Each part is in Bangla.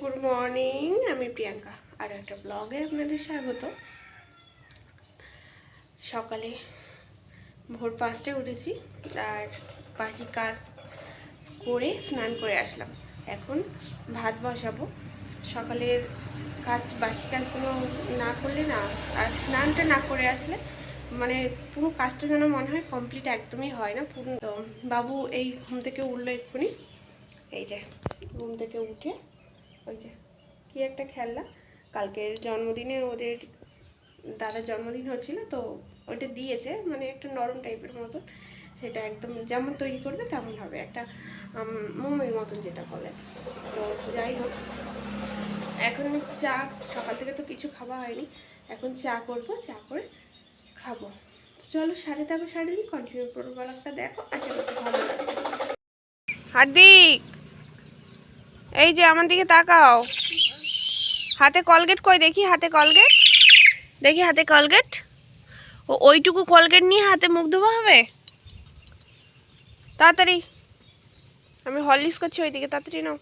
গুড মর্নিং, আমি প্রিয়াঙ্কা আর একটা ব্লগে আপনাদের স্বাগত। সকালে ভোর 5টায় উঠেছি আর বাসি কাজ করে স্নান করে আসলাম। এখন ভাত বসাবো। সকালের বাসি কাজগুলো না করলে না, আর স্নানটা না করে আসলে মানে পুরো কাজটা যেন মনে হয় কমপ্লিট একদমই হয় না। পুরো বাবু এই ঘুম থেকে উঠলো এক্ষুনি, এই যে ঘুম থেকে উঠে ওই যে কি একটা খেলনা, কালকের জন্মদিনে ওদের দাদার জন্মদিন হচ্ছিল তো ওইটা দিয়েছে, মানে একটা নরম টাইপের মতন। সেটা একদম যেমন তৈরি করবে তেমন হবে, একটা মোমের মতন যেটা বলে। তো যাই হোক, এখন চা, সকাল থেকে তো কিছু খাওয়া হয়নি, এখন চা করবো, চা করে খাবো। তো চলো সাথে থাকো, সারাদিন কন্টিনিউ করবো, ব্লগটা দেখো, আশা করছি ভালো লাগবে। হার্দিক, এই যে আমার দিকে তাকাও। হাতে কলগেট কই দেখি, হাতে কলগেট দেখি, হাতে কলগেট। ওইটুকু কলগেট নিয়ে হাতে মুখ ধোয়া হবে? তাড়াতাড়ি, আমি হরলিক্স করছি ওইদিকে, তাড়াতাড়ি নাও।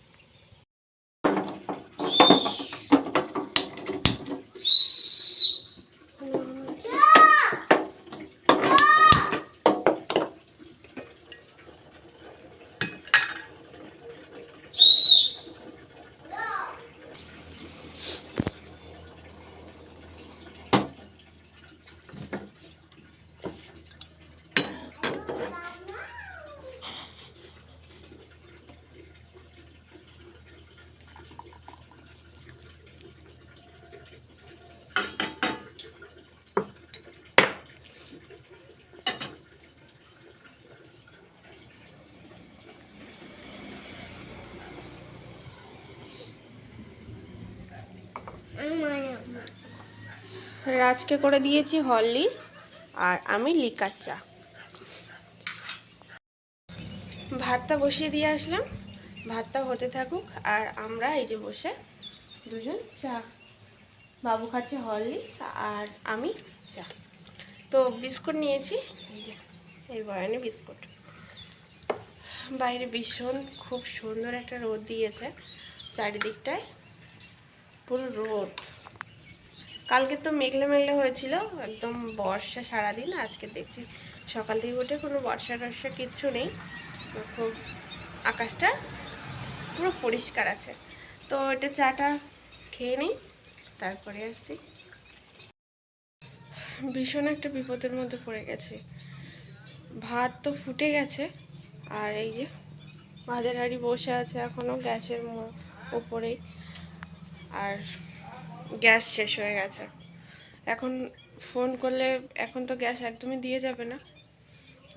রাজকে করে দিয়েছি হরলিক্স আর আমি লিকার চা। ভাতটা বসিয়ে দিয়ে আসলাম, ভাতটা হতে থাকুক আর আমরা এই যে বসে দুজন চা, বাবু খাচ্ছে হরলিক্স আর আমি চা। তো বিস্কুট নিয়েছি, এই যে এই বয়ানে বিস্কুট। বাইরে ভীষণ খুব সুন্দর একটা রোদ দিয়েছে, চারিদিকটায় পুরো রোদ। কালকে তো মেঘলে মেঘলে হয়েছিল, একদম বর্ষা সারাদিন। আজকে দেখছি সকাল থেকে উঠে কোনো বর্ষা টর্ষা কিচ্ছু নেই, খুব আকাশটা পুরো পরিষ্কার আছে। তো এটা চাটা খেয়ে নিই, তারপরে আসছি। ভীষণ একটা বিপদের মধ্যে পড়ে গেছে। ভাত তো ফুটে গেছে আর এই যে ভাতের হাঁড়ি বসে আছে এখনো গ্যাসের উপরেই, আর গ্যাস শেষ হয়ে গেছে। এখন ফোন করলে এখন তো গ্যাস একদমই দিয়ে যাবে না,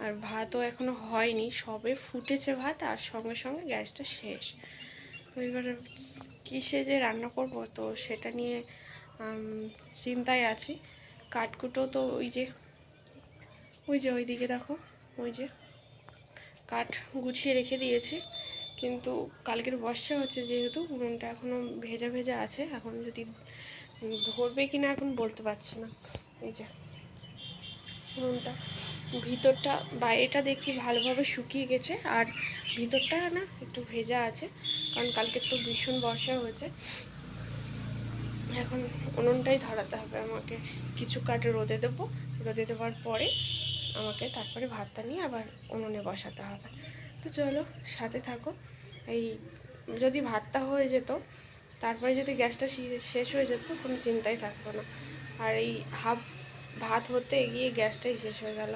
আর ভাতও এখনো হয়নি, সবে ফুটেছে ভাত আর সঙ্গে সঙ্গে গ্যাসটা শেষ। তো এবারে কিসে যে রান্না করব, তো সেটা নিয়ে চিন্তায় আছি। কাঠকুটো তো ওই যে ওইদিকে দেখো, ওই যে কাঠ গুছিয়ে রেখে দিয়েছি, কিন্তু কালকের বর্ষা হচ্ছে যেহেতু উনুনটা এখনও ভেজা ভেজা আছে, এখন যদি ধরবে কিনা এখন বলতে পারছি না। এই যে উনুনটা ভিতরটা, বাইরেটা দেখি ভালোভাবে শুকিয়ে গেছে আর ভিতরটা না একটু ভেজা আছে, কারণ কালকে তো ভীষণ বর্ষা হয়েছে। এখন উনুনটাই ধরাতে হবে আমাকে, কিছু কাঠ রোদে দেবো, রোদে দেওয়ার পরে আমাকে তারপরে ভাতটা নিয়ে আবার উনুনে বসাতে হবে। তো চলো সাথে থাকো। এই যদি ভাতটা হয়ে যেত, তারপরে যদি গ্যাসটা শেষ হয়ে যেত, কোনো চিন্তাই থাকতো না। আর এই ভাত হতে গিয়ে গ্যাসটাই শেষ হয়ে গেল,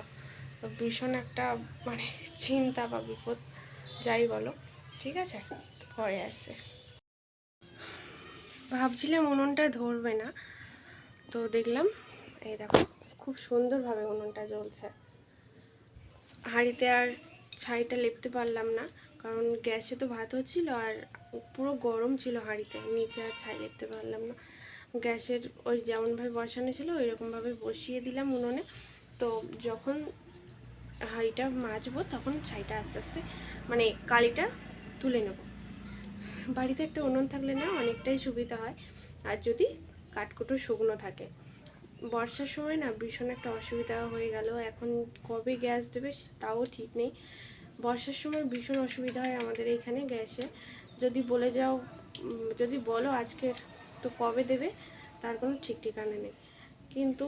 তো ভীষণ একটা মানে চিন্তা বা বিপদ যাই বলো। ঠিক আছে, পরে আসছে। ভাবছিলাম উনুনটা ধরবে না, তো দেখলাম এই দেখো খুব সুন্দরভাবে উনুনটা জ্বলছে। হাঁড়িতে আর ছাইটা লেপতে পারলাম না, কারণ গ্যাসে তো ভাত হচ্ছিল আর পুরো গরম ছিল হাঁড়িতে, নিচে আর ছাই লেপতে পারলাম না। গ্যাসের ওই যেমনভাবে বসানো ছিল ওই রকমভাবে বসিয়ে দিলাম উনুনে। তো যখন হাঁড়িটা মাজবো তখন ছাইটা আস্তে আস্তে মানে কালিটা তুলে নেব। বাড়িতে একটা উনুন থাকলে না অনেকটাই সুবিধা হয়, আর যদি কাঠকুটো শুকনো থাকে। বর্ষার সময় না ভীষণ একটা অসুবিধা হয়ে গেল, এখন কবে গ্যাস দেবে তাও ঠিক নেই। বর্ষার সময় ভীষণ অসুবিধা হয় আমাদের এইখানে গ্যাসে, যদি বলে যাও যদি বলো আজকের, তো কবে দেবে তার কোনো ঠিক ঠিকানা নেই। কিন্তু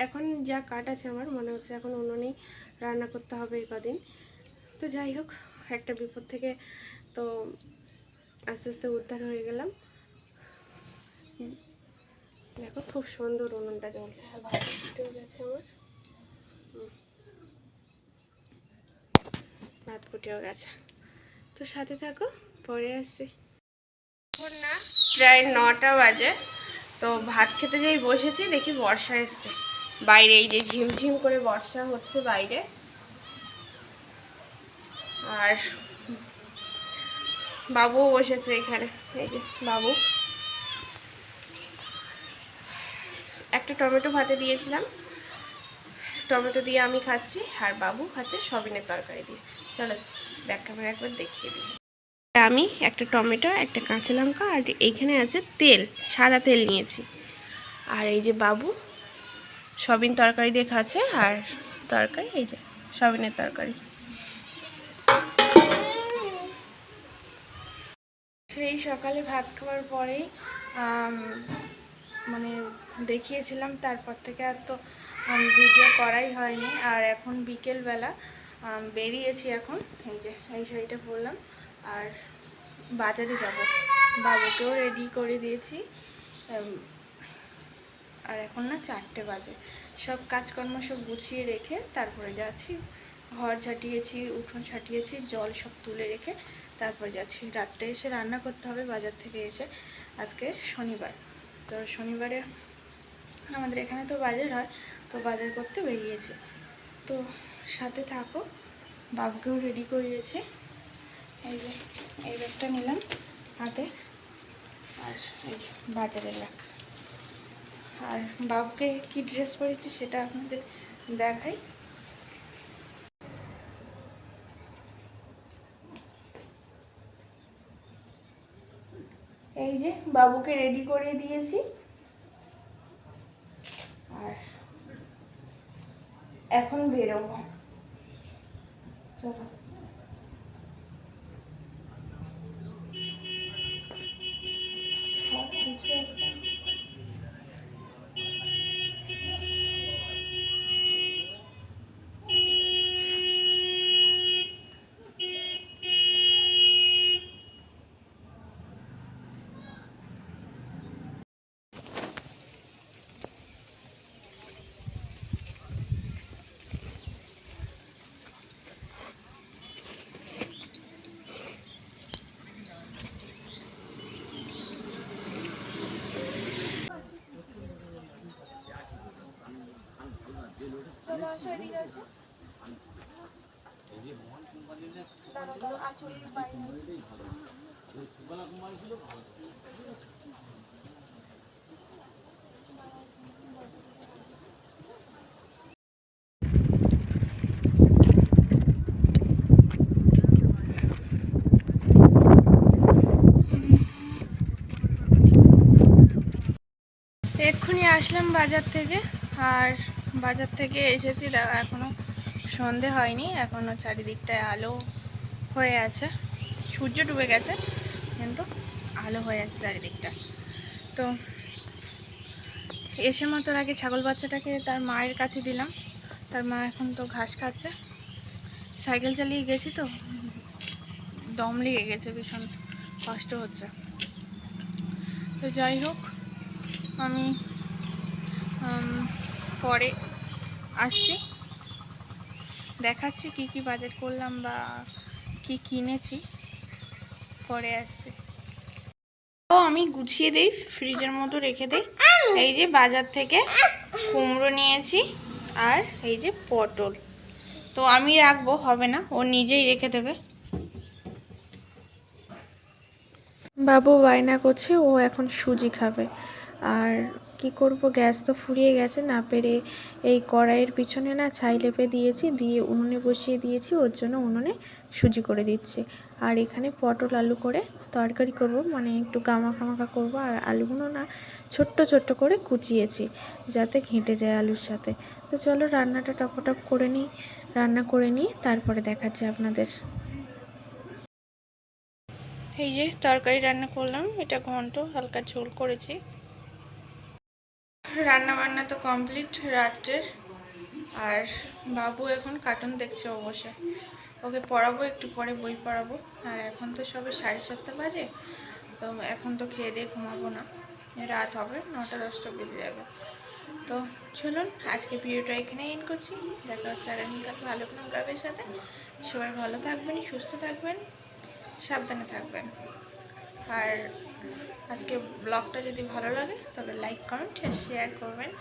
এখন যা কাট আছে আমার মনে হচ্ছে এখন উনুনেই রান্না করতে হবে এই কদিন। তো যাই হোক, একটা বিপদ থেকে তো আস্তে আস্তে উদ্ধার হয়ে গেলাম। দেখো খুব সুন্দর উনুনটা জ্বলছে, আর ভাত ফুটেও গেছে আমার, ভাত ফুটেও গেছে। তো সাথে থাকো, পরে আসছি। এখন না প্রায় 9টা বাজে, তো ভাত খেতে যেই বসেছি দেখি বর্ষা এসছে বাইরে, এই যে ঝিমঝিম করে বর্ষা হচ্ছে বাইরে। আর বাবুও বসেছে এখানে, এই যে বাবু। একটা টমেটো ভাতে দিয়েছিলাম, টমেটো দিয়ে আমি খাচ্ছি, আর বাবু খাচ্ছে সবিনের তরকারি দিয়ে। চলো ব্যাক ক্যামেরা একবার দেখিয়ে দিই। আমি একটা টমেটো, একটা কাঁচা লঙ্কা, আর এইখানে আছে তেল, সাদা তেল নিয়েছি। আর এই যে বাবু সবিন তরকারি দিয়ে খাচ্ছে, আর তরকারি এই যে সবিনের তরকারি। সেই সকালে ভাত খাওয়ার পরেই মানে দেখিয়েছিলাম, তারপর থেকে আর তো ভিডিও করাই হয়নি। আর এখন বিকেলবেলা বেরিয়েছি, এখন এই যে এই শাড়িটা পরলাম, আর বাজারে যাব, বাবুকেও রেডি করে দিয়েছি। আর এখন না 4টে বাজে, সব কাজকর্ম সব গুছিয়ে রেখে তারপরে যাচ্ছি। ঘর ঝাঁটিয়েছি, উঠোন ছাটিয়েছি, জল সব তুলে রেখে তারপর যাচ্ছি। রাত্রে এসে রান্না করতে হবে বাজার থেকে এসে। আজকে শনিবার, তো শনিবারে আমাদের এখানে তো বাজার হয়, তো বাজার করতে বেরিয়েছি। তো সাথে থাকো, বাবুকেও রেডি করিয়েছি। এই যে এই ব্যাগটা নিলাম হাতে, আর এই যে বাজারের ব্যাগ। আর বাবুকে কি ড্রেস পরেছি সেটা আপনাদের দেখাই। এই যে বাবুকে রেডি করে দিয়েছি, আর এখন বেরোবো। চলো। এক্ষুনি আসলাম বাজার থেকে, আর বাজার থেকে এসেছি, এখনো সন্ধে হয়নি, এখনো চারিদিকটায় আলো হয়ে আছে। সূর্য ডুবে গেছে কিন্তু আলো হয়ে আছে চারিদিকটা। তো এসে মাত্র আগে ছাগল বাচ্চাটাকে তার মায়ের কাছে দিলাম, তার মা এখন তো ঘাস খাচ্ছে। সাইকেল চালিয়ে গেছি তো দম লেগে গেছে, ভীষণ কষ্ট হচ্ছে। তো যাই হোক, আমি পরে আসছি, দেখাচ্ছি কি কি বাজার করলাম বা কি কিনেছি, পরে আসছি। তো আমি গুছিয়ে দিই, ফ্রিজের মতো রেখে দিই। এই যে বাজার থেকে কুমড়ো নিয়েছি, আর এই যে পটল, তো আমি রাখবো, হবে না, ও নিজেই রেখে দেবে। বাবু বায়না করছে, ও এখন সুজি খাবে। আর কি করব, গ্যাস তো ফুরিয়ে গেছে, না পেরে এই কড়াইয়ের পিছনে না ছাই লেপে দিয়েছি, দিয়ে উনুনে বসিয়ে দিয়েছি, ওর জন্য উনুনে সুজি করে দিচ্ছি। আর এখানে পটল আলু করে তরকারি করব, মানে একটু গামাখা মাখা করবো। আর আলুগুলো না ছোট্ট ছোট্ট করে কুচিয়েছি, যাতে ঘেঁটে যায় আলুর সাথে। তো চলো রান্নাটা টপটপ করে নিই, রান্না করে নিই, তারপরে দেখাচ্ছি আপনাদের। এই যে তরকারি রান্না করলাম, এটা ঘন্ট, হালকা ঝোল করেছি। রান্না বান্না তো কমপ্লিট রাত্রের। আর বাবু এখন কার্টুন দেখছে ও বসে। ওকে পড়াবো, একটু পরে বই পড়াবো। আর এখন তো সবে 7:30 বাজে, তো এখন তো খেয়ে দিয়ে ঘুমাবো না, রাত হবে 9টা-10টা বেজে যাবে। তো চলুন আজকে ভিডিওটা এখানে এন্ড করছি। দেখা হচ্ছে আগামীকাল ভালো কোনো ব্লগের সাথে। সবাই ভালো থাকবেন, সুস্থ থাকবেন, সাবধানে থাকবেন। আর আজকে ব্লগটা যদি ভালো লাগে তবে লাইক, কমেন্ট আর শেয়ার করবেন।